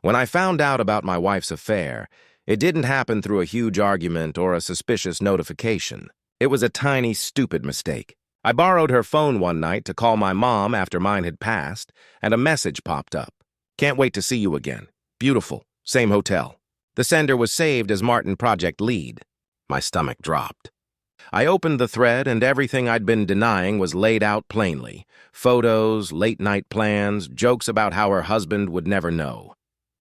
When I found out about my wife's affair, it didn't happen through a huge argument or a suspicious notification. It was a tiny, stupid mistake. I borrowed her phone one night to call my mom after mine had passed, and a message popped up. "Can't wait to see you again. Beautiful. Same hotel." The sender was saved as Martin Project Lead. My stomach dropped. I opened the thread, and everything I'd been denying was laid out plainly. Photos, late-night plans, jokes about how her husband would never know.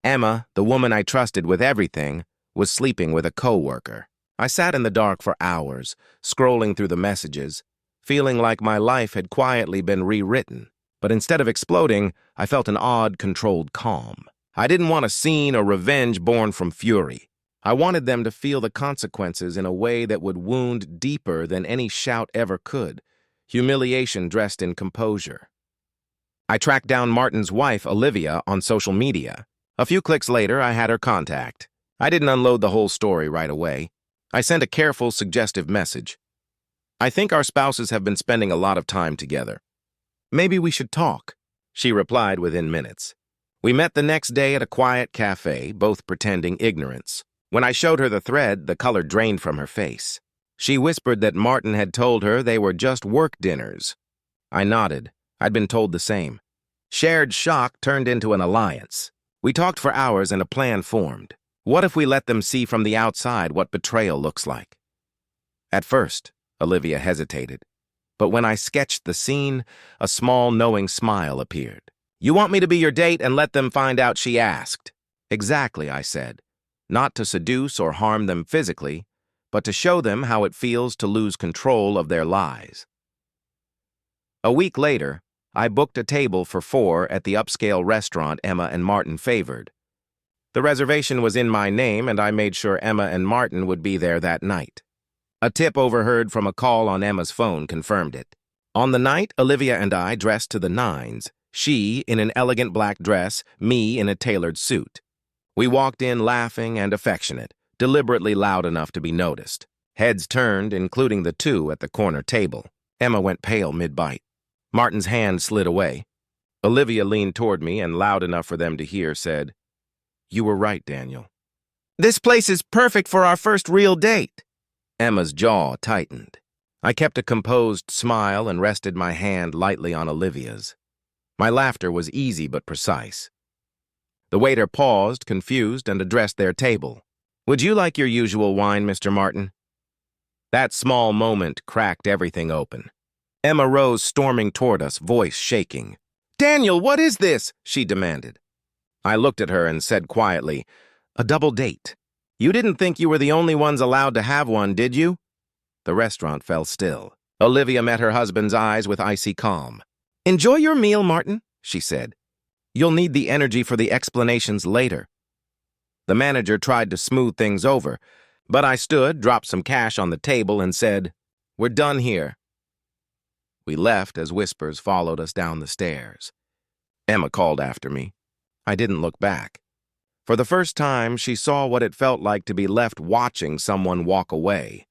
Emma, the woman I trusted with everything, was sleeping with a co-worker. I sat in the dark for hours, scrolling through the messages, feeling like my life had quietly been rewritten. But instead of exploding, I felt an odd, controlled calm. I didn't want a scene or revenge born from fury. I wanted them to feel the consequences in a way that would wound deeper than any shout ever could, humiliation dressed in composure. I tracked down Martin's wife, Olivia, on social media. A few clicks later, I had her contact. I didn't unload the whole story right away. I sent a careful, suggestive message. "I think our spouses have been spending a lot of time together. Maybe we should talk." She replied within minutes. We met the next day at a quiet cafe, both pretending ignorance. When I showed her the thread, the color drained from her face. She whispered that Martin had told her they were just work dinners. I nodded. I'd been told the same. Shared shock turned into an alliance. We talked for hours and a plan formed. What if we let them see from the outside what betrayal looks like? At first, Olivia hesitated. But when I sketched the scene, a small, knowing smile appeared. "You want me to be your date and let them find out?" she asked. "Exactly," I said. "Not to seduce or harm them physically, but to show them how it feels to lose control of their lives." A week later, I booked a table for 4 at the upscale restaurant Emma and Martin favored. The reservation was in my name, and I made sure Emma and Martin would be there that night. A tip overheard from a call on Emma's phone confirmed it. On the night, Olivia and I dressed to the nines, she in an elegant black dress, me in a tailored suit. We walked in laughing and affectionate, deliberately loud enough to be noticed. Heads turned, including the 2 at the corner table. Emma went pale mid-bite. Martin's hand slid away. Olivia leaned toward me and, loud enough for them to hear, said, "You were right, Daniel. This place is perfect for our first real date." Emma's jaw tightened. I kept a composed smile and rested my hand lightly on Olivia's. My laughter was easy but precise. The waiter paused, confused, and addressed their table. "Would you like your usual wine, Mr. Martin?" That small moment cracked everything open. Emma rose, storming toward us, voice shaking. "Daniel, what is this?" she demanded. I looked at her and said quietly, "A double date. You didn't think you were the only ones allowed to have one, did you?" The restaurant fell still. Olivia met her husband's eyes with icy calm. "Enjoy your meal, Martin," she said. "You'll need the energy for the explanations later." The manager tried to smooth things over, but I stood, dropped some cash on the table, and said, "We're done here." We left as whispers followed us down the stairs. Emma called after me. I didn't look back. For the first time, she saw what it felt like to be left watching someone walk away,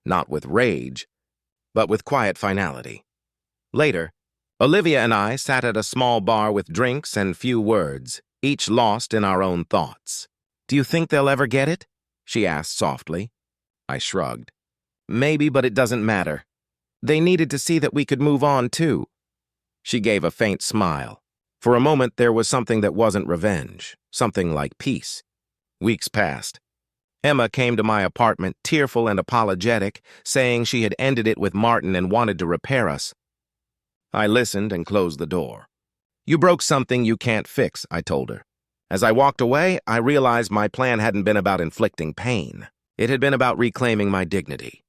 not with rage, but with quiet finality. Later, Olivia and I sat at a small bar with drinks and few words, each lost in our own thoughts. "Do you think they'll ever get it?" she asked softly. I shrugged. "Maybe, but it doesn't matter. They needed to see that we could move on, too." She gave a faint smile. For a moment, there was something that wasn't revenge, something like peace. Weeks passed. Emma came to my apartment, tearful and apologetic, saying she had ended it with Martin and wanted to repair us. I listened and closed the door. "You broke something you can't fix," I told her. As I walked away, I realized my plan hadn't been about inflicting pain. It had been about reclaiming my dignity.